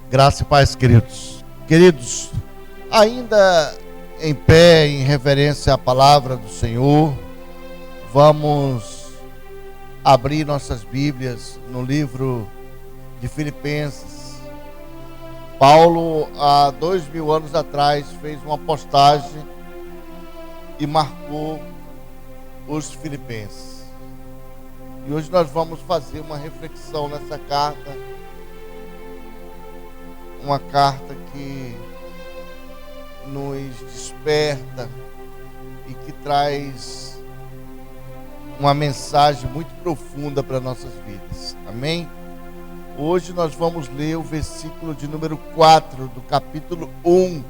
Graça e paz, queridos. Queridos, ainda em pé, em reverência à palavra do Senhor, vamos abrir nossas Bíblias no livro de Filipenses. Paulo, há 2000 anos atrás, fez uma postagem e marcou os filipenses. E hoje nós vamos fazer uma reflexão nessa carta, uma carta que nos desperta e que traz uma mensagem muito profunda para nossas vidas. Amém? Hoje nós vamos ler o versículo de número 4 do capítulo 1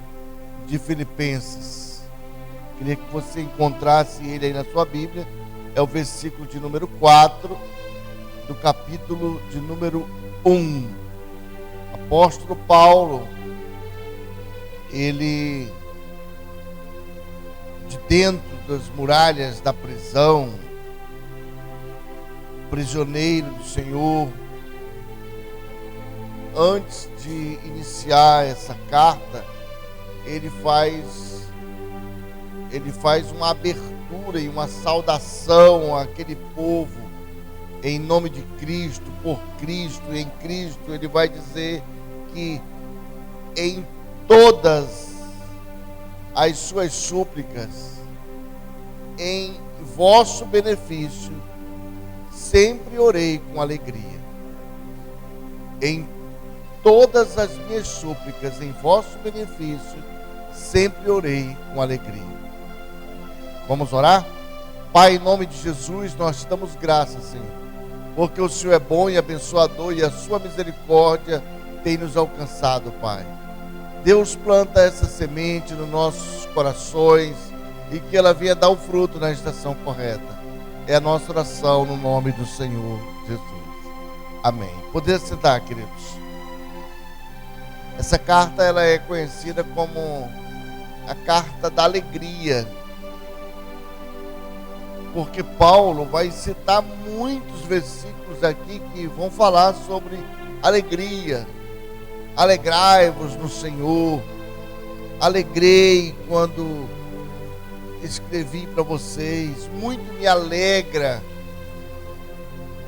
de Filipenses. Queria que você encontrasse ele aí na sua Bíblia. É o versículo de número 4 do capítulo de número 1. Apóstolo Paulo, ele, de dentro das muralhas da prisão, prisioneiro do Senhor, antes de iniciar essa carta, ele faz uma abertura e uma saudação àquele povo, em nome de Cristo, por Cristo, em Cristo. Ele vai dizer que em todas as suas súplicas, em vosso benefício, sempre orei com alegria. Em todas as minhas súplicas, em vosso benefício, sempre orei com alegria. Vamos orar? Pai, em nome de Jesus, nós te damos graças, Senhor, porque o Senhor é bom e abençoador e a sua misericórdia tem nos alcançado, Pai. Deus, planta essa semente nos nossos corações e que ela venha dar o fruto na estação correta. É a nossa oração no nome do Senhor Jesus. Amém. Poder sentar, queridos. Essa carta ela é conhecida como a carta da alegria, porque Paulo vai citar muitos versículos aqui que vão falar sobre alegria. Alegrai-vos no Senhor. Alegrei quando escrevi para vocês. Muito me alegra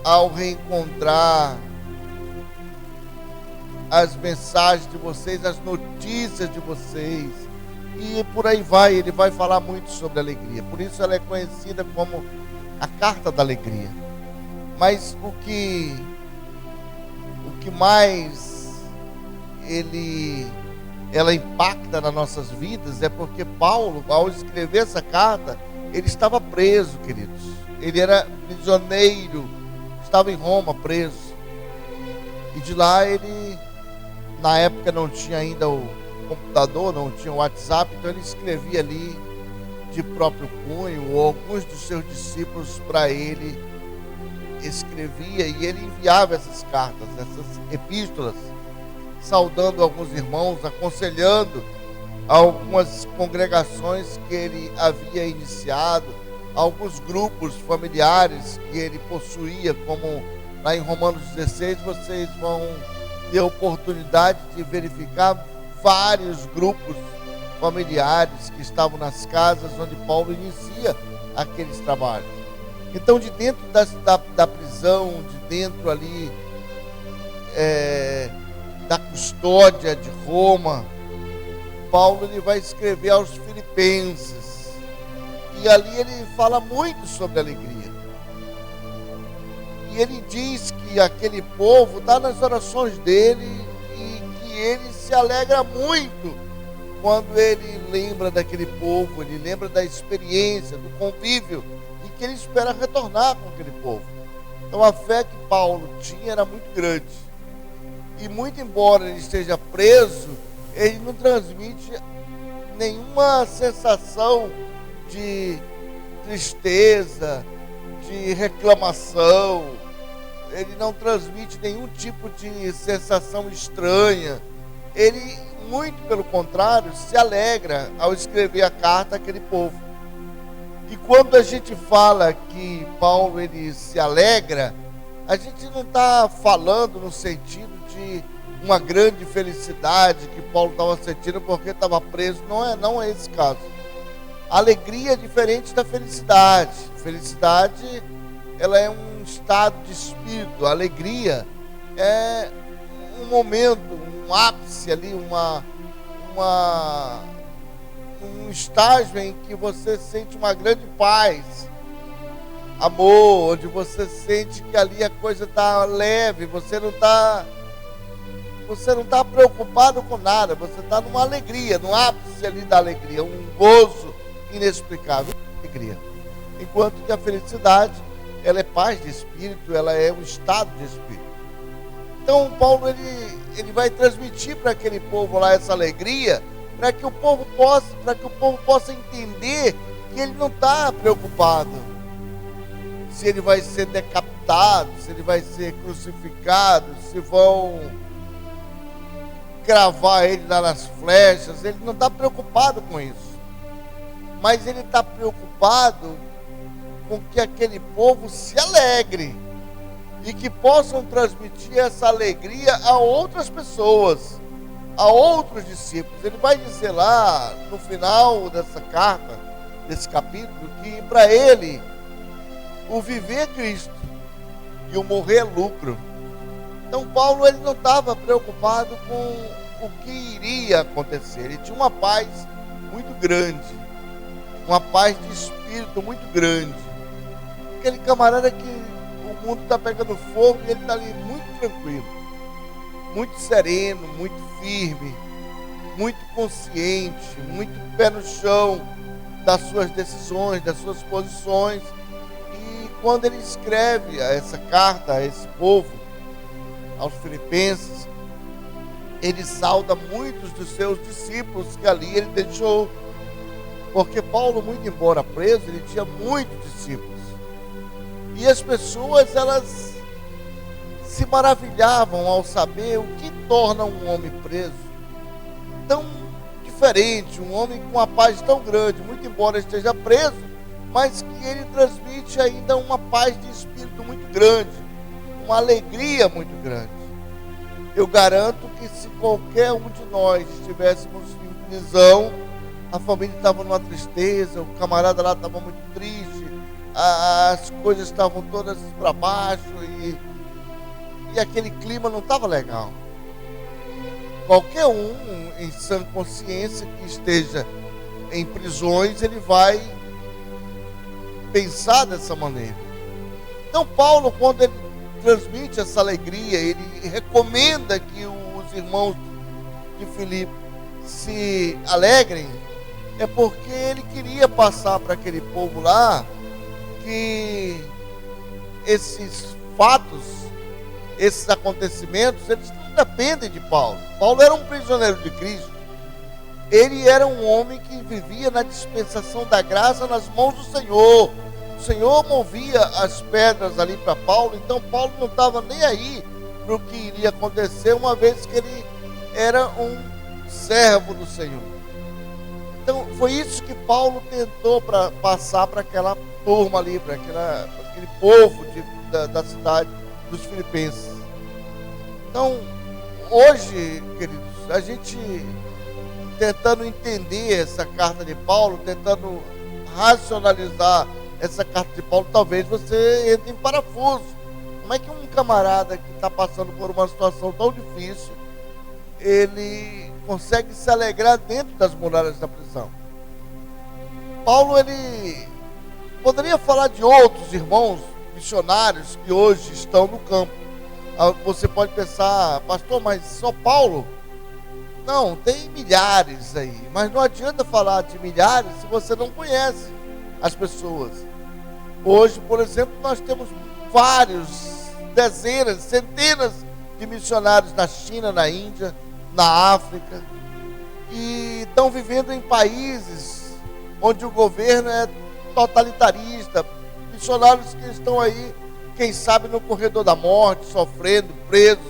ao reencontrar as mensagens de vocês, as notícias de vocês. E por aí vai, ele vai falar muito sobre alegria. Por isso ela é conhecida como a carta da alegria. Mas o que mais ela impacta nas nossas vidas é porque Paulo, ao escrever essa carta, ele estava preso, queridos. Ele era prisioneiro, estava em Roma preso. E de lá ele, na época não tinha ainda o computador, não tinha o WhatsApp, então ele escrevia ali de próprio punho, ou alguns dos seus discípulos para ele escrevia, e ele enviava essas cartas, essas epístolas, saudando alguns irmãos, aconselhando algumas congregações que ele havia iniciado, alguns grupos familiares que ele possuía, como lá em Romanos 16, vocês vão ter a oportunidade de verificar vários grupos familiares que estavam nas casas onde Paulo inicia aqueles trabalhos. Então, de dentro da prisão, de dentro ali da custódia de Roma, Paulo ele vai escrever aos filipenses, e ali ele fala muito sobre alegria. E ele diz que aquele povo está nas orações dele e que ele se alegra muito quando ele lembra daquele povo, ele lembra da experiência, do convívio, e que ele espera retornar com aquele povo. Então a fé que Paulo tinha era muito grande. E muito embora ele esteja preso, ele não transmite nenhuma sensação de tristeza, de reclamação. Ele não transmite nenhum tipo de sensação estranha. Ele, muito pelo contrário, se alegra ao escrever a carta àquele povo. E quando a gente fala que Paulo ele se alegra, a gente não está falando no sentido de uma grande felicidade que Paulo estava sentindo porque estava preso. Não é esse caso. A alegria é diferente da felicidade. Felicidade, ela é um estado de espírito. A alegria é um momento, um ápice ali, um estágio em que você sente uma grande paz, amor, onde você sente que ali a coisa está leve, você não está preocupado com nada, você está numa alegria, no ápice ali da alegria, um gozo inexplicável, alegria. Enquanto que a felicidade, ela é paz de espírito, ela é um estado de espírito. Então Paulo ele vai transmitir para aquele povo lá essa alegria, para que o povo possa entender que ele não está preocupado se ele vai ser decapitado, se ele vai ser crucificado, se vão cravar ele lá nas flechas. Ele não está preocupado com isso, mas ele está preocupado com que aquele povo se alegre e que possam transmitir essa alegria a outras pessoas, a outros discípulos. Ele vai dizer lá no final dessa carta, desse capítulo, que para ele o viver é Cristo e o morrer é lucro. Então Paulo, ele não estava preocupado com o que iria acontecer. Ele tinha uma paz muito grande, uma paz de espírito muito grande. Aquele camarada que o mundo está pegando fogo e ele está ali muito tranquilo, muito sereno, muito firme, muito consciente, muito pé no chão das suas decisões, das suas posições. E quando ele escreve essa carta a esse povo, aos filipenses, ele sauda muitos dos seus discípulos que ali ele deixou, porque Paulo, muito embora preso, ele tinha muitos discípulos. E as pessoas, elas se maravilhavam ao saber o que torna um homem preso tão diferente, um homem com uma paz tão grande, muito embora esteja preso, mas que ele transmite ainda uma paz de espírito muito grande, uma alegria muito grande. Eu garanto que se qualquer um de nós estivéssemos em prisão, a família estava numa tristeza, o camarada lá estava muito triste, as coisas estavam todas para baixo e aquele clima não estava legal. Qualquer um em sã consciência que esteja em prisões, ele vai pensar dessa maneira. Então Paulo, quando ele transmite essa alegria, ele recomenda que os irmãos de Filipe se alegrem, é porque ele queria passar para aquele povo lá que esses fatos, esses acontecimentos, eles não dependem de Paulo. Paulo era um prisioneiro de Cristo. Ele era um homem que vivia na dispensação da graça nas mãos do Senhor. O Senhor movia as pedras ali para Paulo, então Paulo não estava nem aí para o que iria acontecer, uma vez que ele era um servo do Senhor. Então foi isso que Paulo tentou passar para aquela turma ali, para aquele povo da cidade dos filipenses. Então, hoje, queridos, a gente tentando entender essa carta de Paulo, tentando racionalizar essa carta de Paulo, talvez você entre em parafuso. Como é que um camarada que está passando por uma situação tão difícil, ele consegue se alegrar dentro das muralhas da prisão? Paulo, ele poderia falar de outros irmãos missionários que hoje estão no campo. Você pode pensar, pastor, mas só Paulo? Não, tem milhares aí, mas não adianta falar de milhares se você não conhece as pessoas. Hoje, por exemplo, nós temos dezenas, centenas de missionários na China, na Índia, na África, e estão vivendo em países onde o governo é totalitarista, missionários que estão aí, quem sabe, no corredor da morte, sofrendo, presos,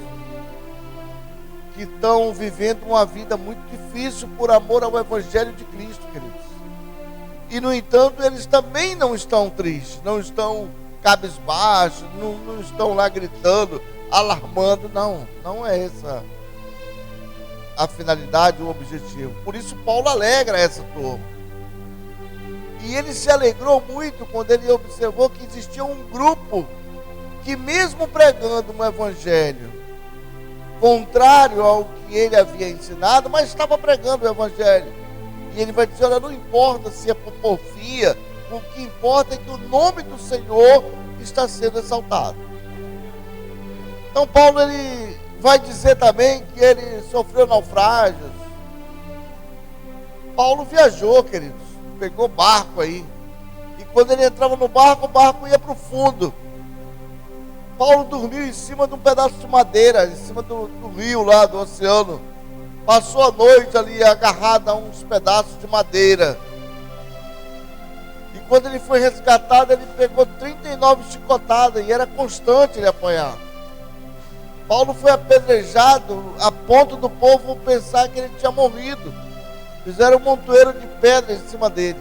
que estão vivendo uma vida muito difícil por amor ao Evangelho de Cristo, queridos. E, no entanto, eles também não estão tristes, não estão cabisbaixos, não estão lá gritando, alarmando. Não é a finalidade, o objetivo. Por isso Paulo alegra essa turma. E ele se alegrou muito quando ele observou que existia um grupo que, mesmo pregando um evangelho contrário ao que ele havia ensinado, mas estava pregando o evangelho. E ele vai dizer: olha, não importa se é por porfia, o que importa é que o nome do Senhor está sendo exaltado. Então Paulo, ele vai dizer também que ele sofreu naufrágios. Paulo viajou, queridos, pegou barco aí, e quando ele entrava no barco, o barco ia para o fundo. Paulo dormiu em cima de um pedaço de madeira, em cima do rio lá, do oceano. Passou a noite ali agarrado a uns pedaços de madeira. E quando ele foi resgatado, ele pegou 39 chicotadas, e era constante ele apanhar. Paulo foi apedrejado a ponto do povo pensar que ele tinha morrido. Fizeram um montoeiro de pedras em cima dele.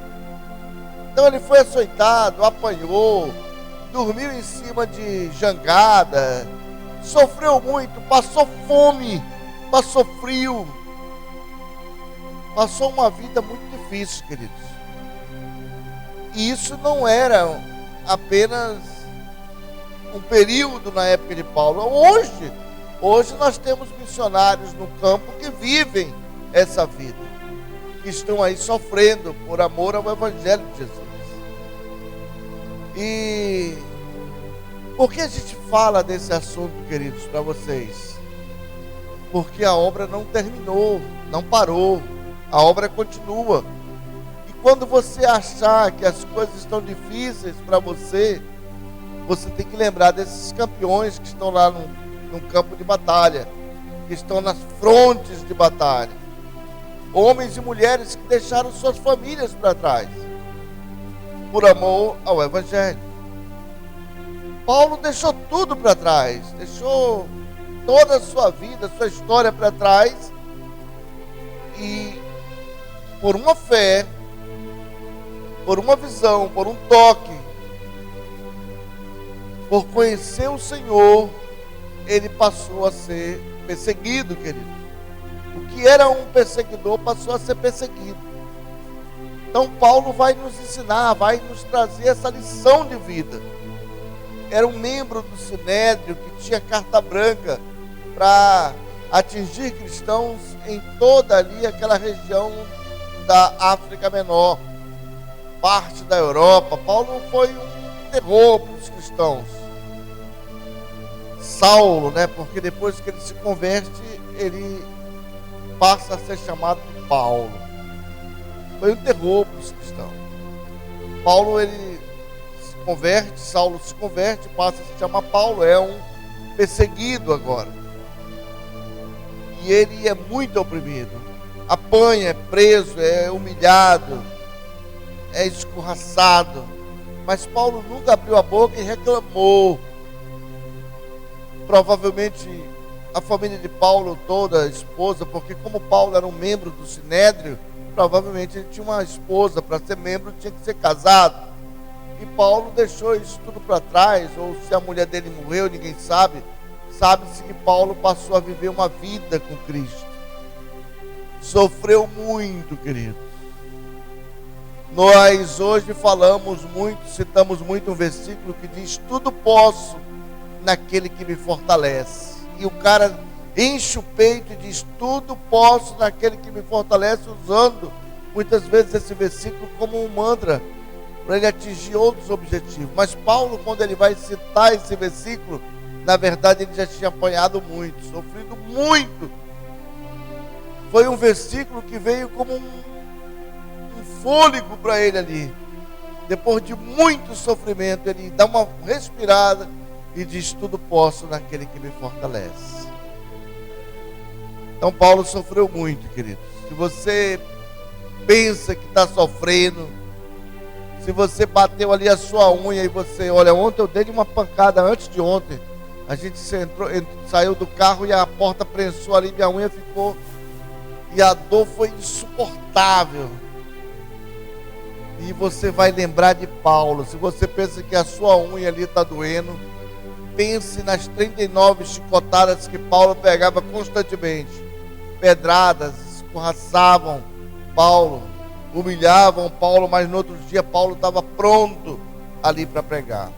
Então ele foi açoitado, apanhou, dormiu em cima de jangada, sofreu muito, passou fome, passou frio, passou uma vida muito difícil, queridos. E isso não era apenas um período na época de Paulo. Hoje nós temos missionários no campo que vivem essa vida, que estão aí sofrendo por amor ao Evangelho de Jesus. E por que a gente fala desse assunto, queridos, para vocês? Porque a obra não terminou, não parou, a obra continua. E quando você achar que as coisas estão difíceis para você, você tem que lembrar desses campeões que estão lá no campo de batalha, que estão nas frontes de batalha. Homens e mulheres que deixaram suas famílias para trás, por amor ao Evangelho. Paulo deixou tudo para trás, deixou toda a sua vida, sua história para trás, e por uma fé, por uma visão, por um toque, por conhecer o Senhor, ele passou a ser perseguido, querido. O que era um perseguidor passou a ser perseguido. Então Paulo vai nos ensinar, vai nos trazer essa lição de vida. Era um membro do Sinédrio que tinha carta branca para atingir cristãos em toda ali aquela região da África Menor, parte da Europa. Paulo foi um terror para os cristãos. Saulo, porque depois que ele se converte, ele passa a ser chamado de Paulo. Foi um terror para os cristãos. Paulo, ele se converte, Saulo se converte, passa a se chamar Paulo, é um perseguido agora. E ele é muito oprimido, apanha, é preso, é humilhado, é escorraçado. Mas Paulo nunca abriu a boca e reclamou. Provavelmente a família de Paulo toda, a esposa, porque como Paulo era um membro do Sinédrio, provavelmente ele tinha uma esposa, para ser membro tinha que ser casado. E Paulo deixou isso tudo para trás, ou se a mulher dele morreu, ninguém sabe. Sabe-se que Paulo passou a viver uma vida com Cristo. Sofreu muito, queridos. Nós hoje falamos muito, citamos muito um versículo que diz: tudo posso naquele que me fortalece. E o cara enche o peito e diz: tudo posso naquele que me fortalece, usando muitas vezes esse versículo como um mantra para ele atingir outros objetivos. Mas Paulo, quando ele vai citar esse versículo, na verdade ele já tinha apanhado muito, sofrido muito. Foi um versículo que veio como um fôlego para ele ali. Depois de muito sofrimento, ele dá uma respirada e diz: tudo posso naquele que me fortalece. Então Paulo sofreu muito, queridos. Se você pensa que está sofrendo, se você bateu ali a sua unha e você, olha, ontem eu dei uma pancada, antes de ontem, a gente saiu do carro e a porta prensou ali, minha unha ficou, e a dor foi insuportável. E você vai lembrar de Paulo. Se você pensa que a sua unha ali está doendo, pense nas 39 chicotadas que Paulo pegava constantemente. pedradas, escorraçavam Paulo, humilhavam Paulo, mas no outro dia Paulo estava pronto ali para pregar.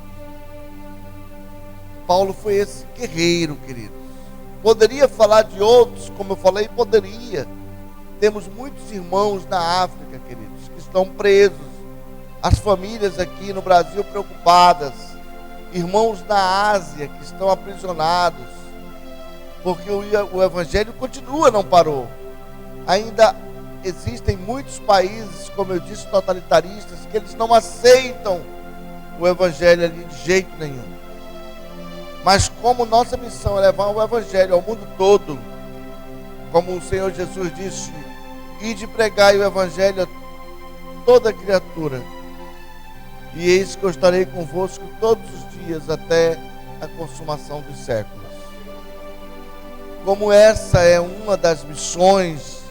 Paulo foi esse guerreiro, queridos. Poderia falar de outros, como eu falei, poderia. Temos muitos irmãos na África, queridos, que estão presos. As famílias aqui no Brasil preocupadas. Irmãos na Ásia que estão aprisionados. Porque o Evangelho continua, não parou. Ainda existem muitos países, como eu disse, totalitaristas, que eles não aceitam o Evangelho ali de jeito nenhum. Mas como nossa missão é levar o Evangelho ao mundo todo, como o Senhor Jesus disse, ide pregar o Evangelho a toda criatura, e eis que eu estarei convosco todos os dias até a consumação dos séculos. Como essa é uma das missões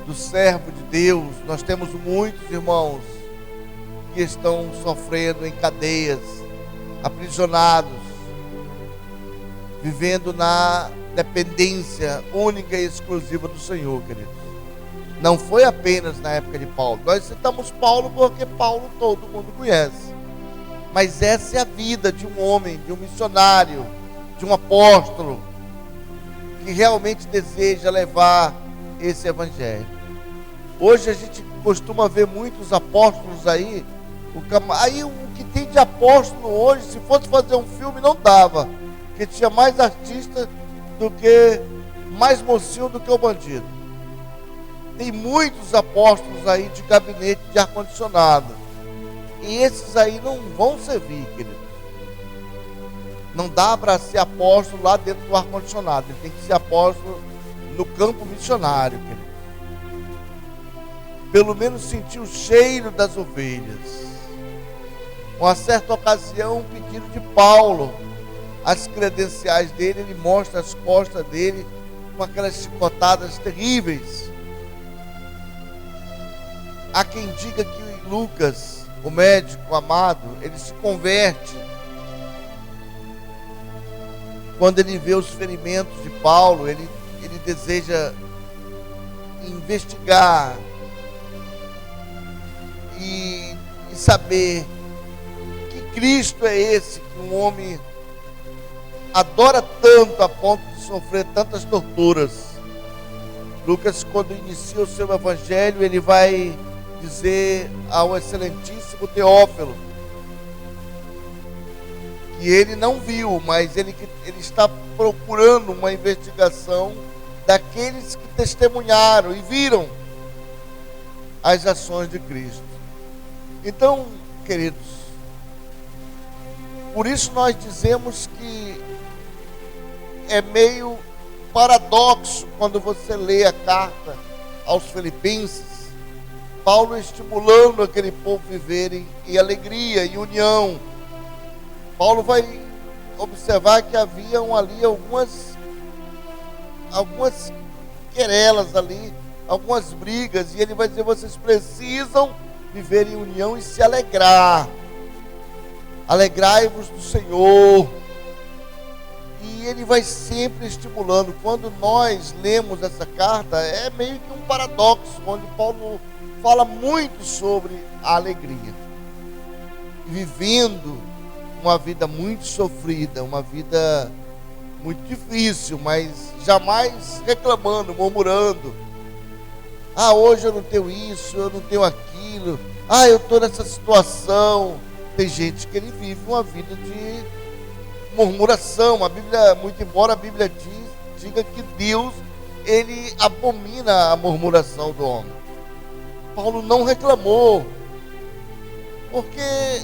do servo de Deus, nós temos muitos irmãos que estão sofrendo em cadeias, aprisionados, vivendo na dependência única e exclusiva do Senhor, queridos. Não foi apenas na época de Paulo. Nós citamos Paulo porque Paulo todo mundo conhece. Mas essa é a vida de um homem, de um missionário, de um apóstolo, que realmente deseja levar esse Evangelho. Hoje a gente costuma ver muitos apóstolos aí. Aí o que tem de apóstolo hoje, se fosse fazer um filme, não dava. Porque tinha mais artista do que, mais mocinho do que o bandido. Tem muitos apóstolos aí de gabinete de ar-condicionado. E esses aí não vão servir, queridos. Não dá para ser apóstolo lá dentro do ar-condicionado. Ele tem que ser apóstolo no campo missionário, queridos. Pelo menos sentir o cheiro das ovelhas. Uma certa ocasião, um pedido de Paulo, as credenciais dele, ele mostra as costas dele com aquelas chicotadas terríveis. Há quem diga que Lucas, o médico amado, ele se converte quando ele vê os ferimentos de Paulo. Ele deseja investigar e saber que Cristo é esse que um homem adora tanto a ponto de sofrer tantas torturas. Lucas, quando inicia o seu evangelho, ele vai dizer ao excelentíssimo Teófilo que ele não viu, mas ele está procurando uma investigação daqueles que testemunharam e viram as ações de Cristo. Então, queridos, por isso nós dizemos que é meio paradoxo quando você lê a carta aos Filipenses, Paulo estimulando aquele povo a viverem em alegria e união. Paulo vai observar que haviam ali algumas querelas ali, algumas brigas, e ele vai dizer: vocês precisam viver em união e se alegrar. Alegrai-vos do Senhor. E ele vai sempre estimulando. Quando nós lemos essa carta, é meio que um paradoxo, onde Paulo fala muito sobre a alegria, vivendo uma vida muito sofrida, uma vida muito difícil, mas jamais reclamando, murmurando: ah, hoje eu não tenho isso, eu não tenho aquilo, ah, eu estou nessa situação. Tem gente que ele vive uma vida de murmuração. A Bíblia, muito embora a Bíblia diga que Deus, ele abomina a murmuração do homem. Paulo não reclamou, porque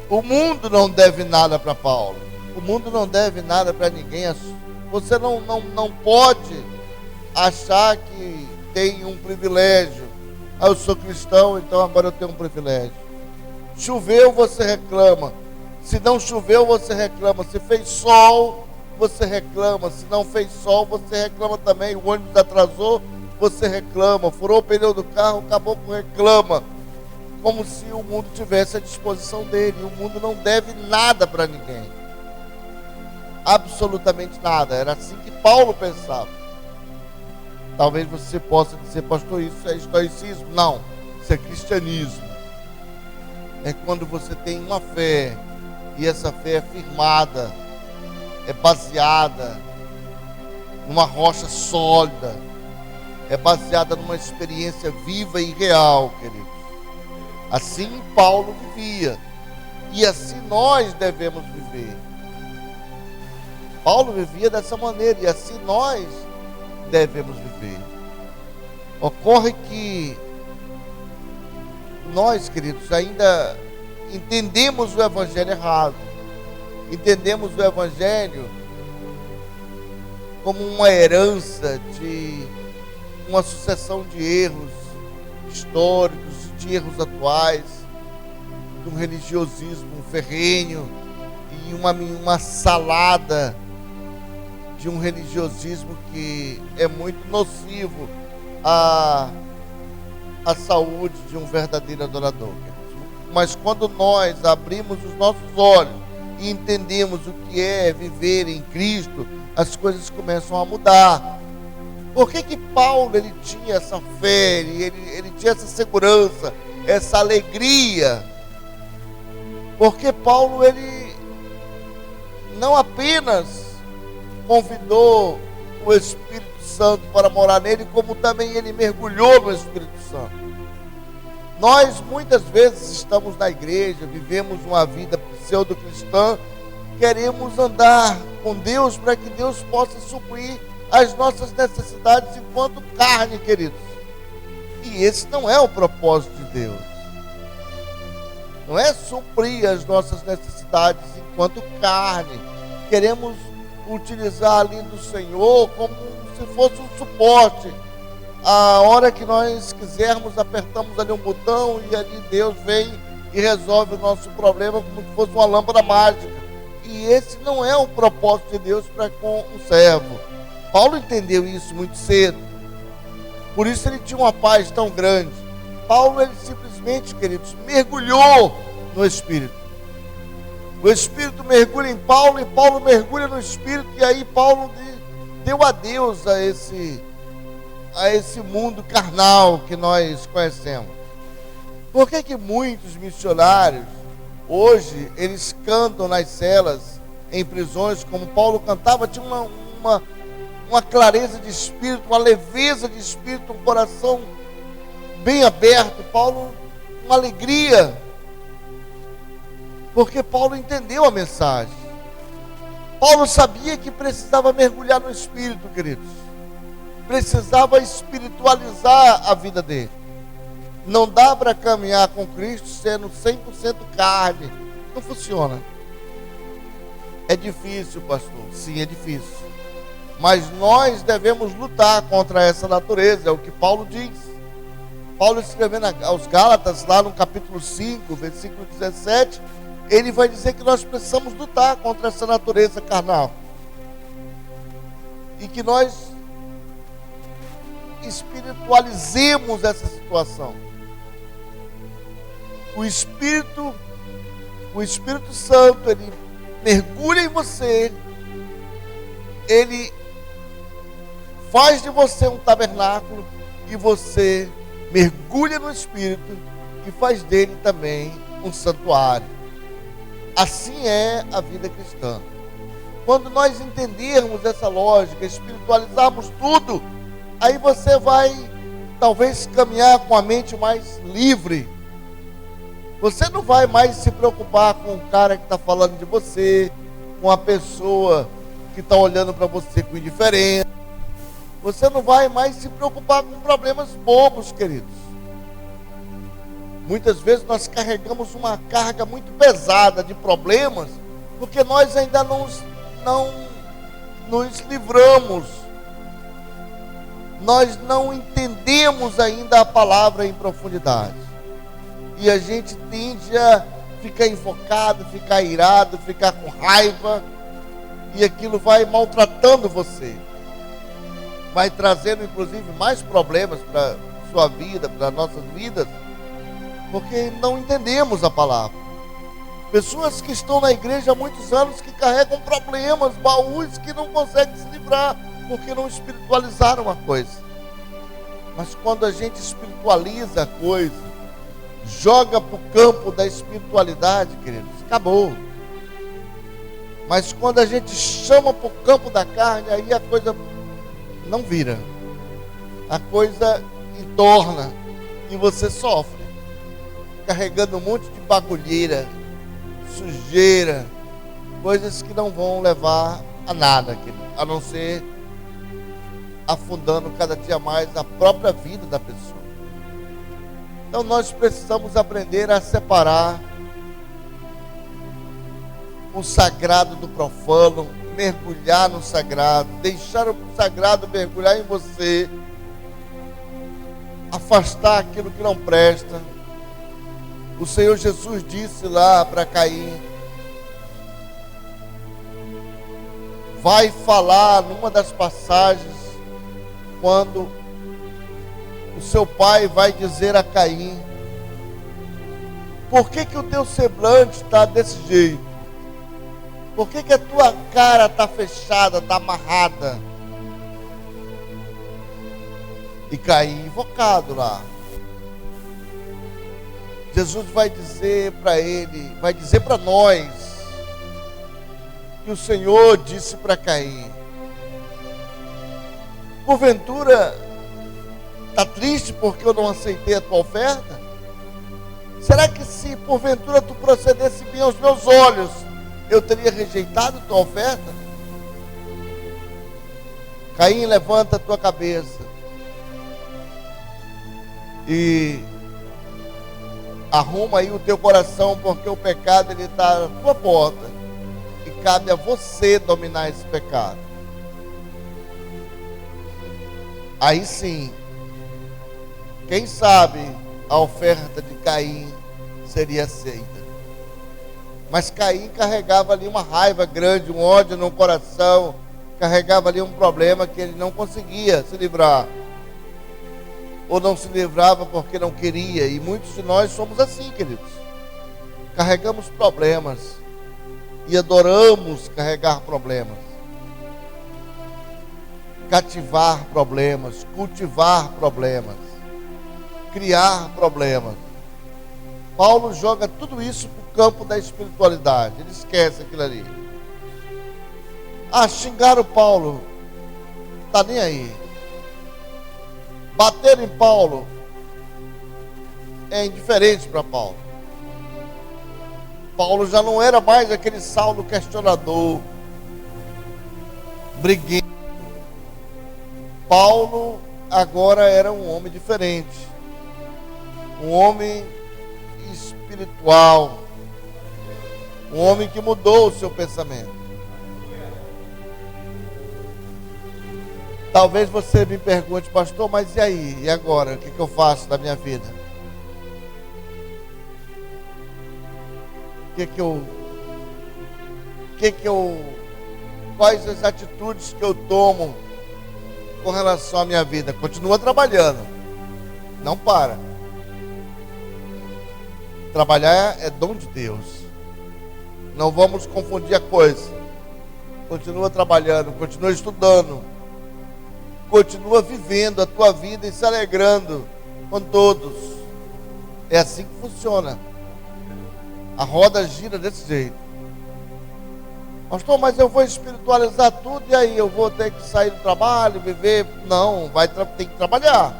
o mundo não deve nada para Paulo. O mundo não deve nada para ninguém. Você não pode achar que tem um privilégio. Ah, eu sou cristão, então agora eu tenho um privilégio. Choveu, você reclama. Se não choveu, você reclama. Se fez sol, você reclama. Se não fez sol, você reclama também. O ônibus atrasou, você reclama. Furou o pneu do carro, acabou com reclama. Como se o mundo tivesse à disposição dele. O mundo não deve nada para ninguém. absolutamente nada. Era assim que Paulo pensava. Talvez você possa dizer, pastor, isso é estoicismo. Não, isso é cristianismo. É quando você tem uma fé, e essa fé é firmada, é baseada numa rocha sólida, é baseada numa experiência viva e real, queridos. Assim Paulo vivia, e assim nós devemos viver. Paulo vivia dessa maneira, e assim nós devemos viver. Ocorre que nós, queridos, ainda entendemos o Evangelho errado. Entendemos o Evangelho como uma herança de uma sucessão de erros históricos, de erros atuais, de um religiosismo ferrenho e uma salada de um religiosismo que é muito nocivo à saúde de um verdadeiro adorador. Mas quando nós abrimos os nossos olhos e entendemos o que é viver em Cristo, as coisas começam a mudar. Por que Paulo ele tinha essa fé, ele tinha essa segurança, essa alegria? Porque Paulo ele não apenas convidou o Espírito Santo para morar nele, como também ele mergulhou no Espírito Santo. Nós muitas vezes estamos na igreja, vivemos uma vida pseudo-cristã, queremos andar com Deus para que Deus possa suprir as nossas necessidades enquanto carne, queridos. E esse não é o propósito de Deus. Não é suprir as nossas necessidades enquanto carne. Queremos utilizar ali do Senhor como se fosse um suporte. A hora que nós quisermos, apertamos ali um botão e ali Deus vem e resolve o nosso problema como se fosse uma lâmpada mágica. E esse não é o propósito de Deus para com o servo. Paulo entendeu isso muito cedo. Por isso ele tinha uma paz tão grande. Paulo, ele simplesmente, queridos, mergulhou no Espírito. O Espírito mergulha em Paulo e Paulo mergulha no Espírito. E aí Paulo deu adeus a esse mundo carnal que nós conhecemos. Por que muitos missionários hoje eles cantam nas celas, em prisões, como Paulo cantava? Tinha uma clareza de espírito, uma leveza de espírito, um coração bem aberto. Paulo, uma alegria, porque Paulo entendeu a mensagem. Paulo sabia que precisava mergulhar no Espírito, queridos. Precisava espiritualizar a vida dele. Não dá para caminhar com Cristo sendo 100% carne. Não funciona. É difícil, pastor. Sim, é difícil. Mas nós devemos lutar contra essa natureza. É o que Paulo diz. Paulo, escrevendo aos Gálatas, lá no capítulo 5, versículo 17, ele vai dizer que nós precisamos lutar contra essa natureza carnal. E que nós espiritualizemos essa situação. O Espírito Santo, ele mergulha em você, ele faz de você um tabernáculo e você mergulha no Espírito e faz dele também um santuário. Assim é a vida cristã. Quando nós entendermos essa lógica, espiritualizarmos tudo, aí você vai talvez caminhar com a mente mais livre. Você não vai mais se preocupar com o cara que está falando de você, com a pessoa que está olhando para você com indiferença. Você não vai mais se preocupar com problemas bobos, queridos. Muitas vezes nós carregamos uma carga muito pesada de problemas, porque nós ainda não nos livramos. Nós não entendemos ainda a palavra em profundidade. E a gente tende a ficar invocado, ficar irado, ficar com raiva. E aquilo vai maltratando você. Vai trazendo inclusive mais problemas para a sua vida, para as nossas vidas. Porque não entendemos a palavra. Pessoas que estão na igreja há muitos anos, que carregam problemas, baús, que não conseguem se livrar, porque não espiritualizaram a coisa. Mas quando a gente espiritualiza a coisa, joga para o campo da espiritualidade, queridos, acabou. Mas quando a gente chama para o campo da carne, aí a coisa não vira. A coisa entorna e você sofre, carregando um monte de bagulheira, sujeira, coisas que não vão levar a nada, querido, a não ser afundando cada dia mais a própria vida da pessoa. Então nós precisamos aprender a separar o sagrado do profano, mergulhar no sagrado, deixar o sagrado mergulhar em você, afastar aquilo que não presta. O Senhor Jesus disse lá para Caim, vai falar numa das passagens, quando o seu pai vai dizer a Caim, por que o teu semblante está desse jeito? Por que a tua cara está fechada, está amarrada? E Caim invocado lá. Jesus vai dizer para ele, vai dizer para nós, que o Senhor disse para Caim, porventura, está triste porque eu não aceitei a tua oferta? Será que se porventura tu procedesse bem aos meus olhos, eu teria rejeitado a tua oferta? Caim, levanta a tua cabeça e arruma aí o teu coração, porque o pecado ele está à tua porta e cabe a você dominar esse pecado. Aí sim, quem sabe a oferta de Caim seria aceita. Mas Caim carregava ali uma raiva grande, um ódio no coração, carregava ali um problema que ele não conseguia se livrar. Ou não se livrava porque não queria. E muitos de nós somos assim, queridos. Carregamos problemas e adoramos carregar problemas. Cativar problemas, cultivar problemas, criar problemas. Paulo joga tudo isso para o campo da espiritualidade. Ele esquece aquilo ali. Xingaram Paulo, está nem aí. Bater em Paulo é indiferente para Paulo. Paulo já não era mais aquele Saulo questionador, briguento. Paulo agora era um homem diferente, um homem espiritual, um homem que mudou o seu pensamento. Talvez você me pergunte, pastor, mas e aí? E agora? O que eu faço da minha vida? Quais as atitudes que eu tomo com relação à minha vida? Continua trabalhando. Não para. Trabalhar é dom de Deus. Não vamos confundir a coisa. Continua trabalhando, continua estudando. Continua vivendo a tua vida e se alegrando com todos. É assim que funciona. A roda gira desse jeito. Pastor, mas eu vou espiritualizar tudo e aí eu vou ter que sair do trabalho, viver? Não, tem que trabalhar.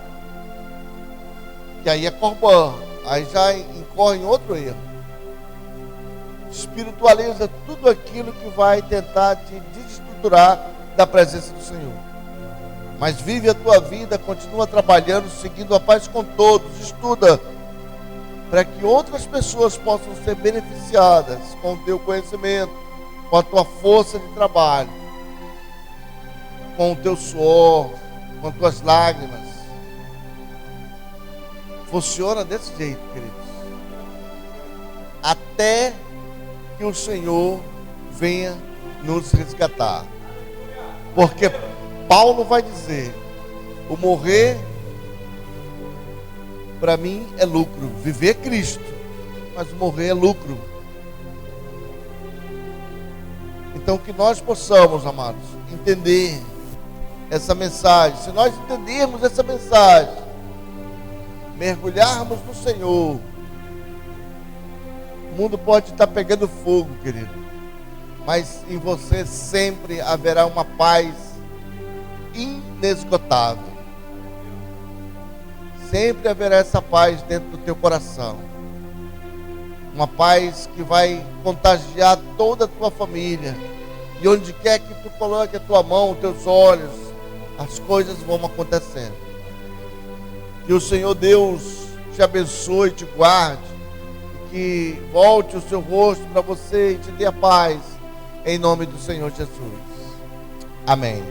Que aí é corban. Aí já incorre em outro erro. Espiritualiza tudo aquilo que vai tentar te desestruturar da presença do Senhor. Mas vive a tua vida, continua trabalhando, seguindo a paz com todos, estuda, para que outras pessoas possam ser beneficiadas com o teu conhecimento, com a tua força de trabalho, com o teu suor, com as tuas lágrimas. Funciona desse jeito, queridos. Até que o Senhor venha nos resgatar. Porque Paulo vai dizer, o morrer para mim é lucro, viver é Cristo, mas o morrer é lucro. Então que nós possamos, amados, entender essa mensagem. Se nós entendermos essa mensagem, mergulharmos no Senhor, o mundo pode estar pegando fogo, querido, mas em você sempre haverá uma paz inesgotável. Sempre haverá essa paz dentro do teu coração. Uma paz que vai contagiar toda a tua família. E onde quer que tu coloque a tua mão, os teus olhos, as coisas vão acontecendo. Que o Senhor Deus te abençoe, te guarde, e que volte o seu rosto para você e te dê a paz, em nome do Senhor Jesus. Amém.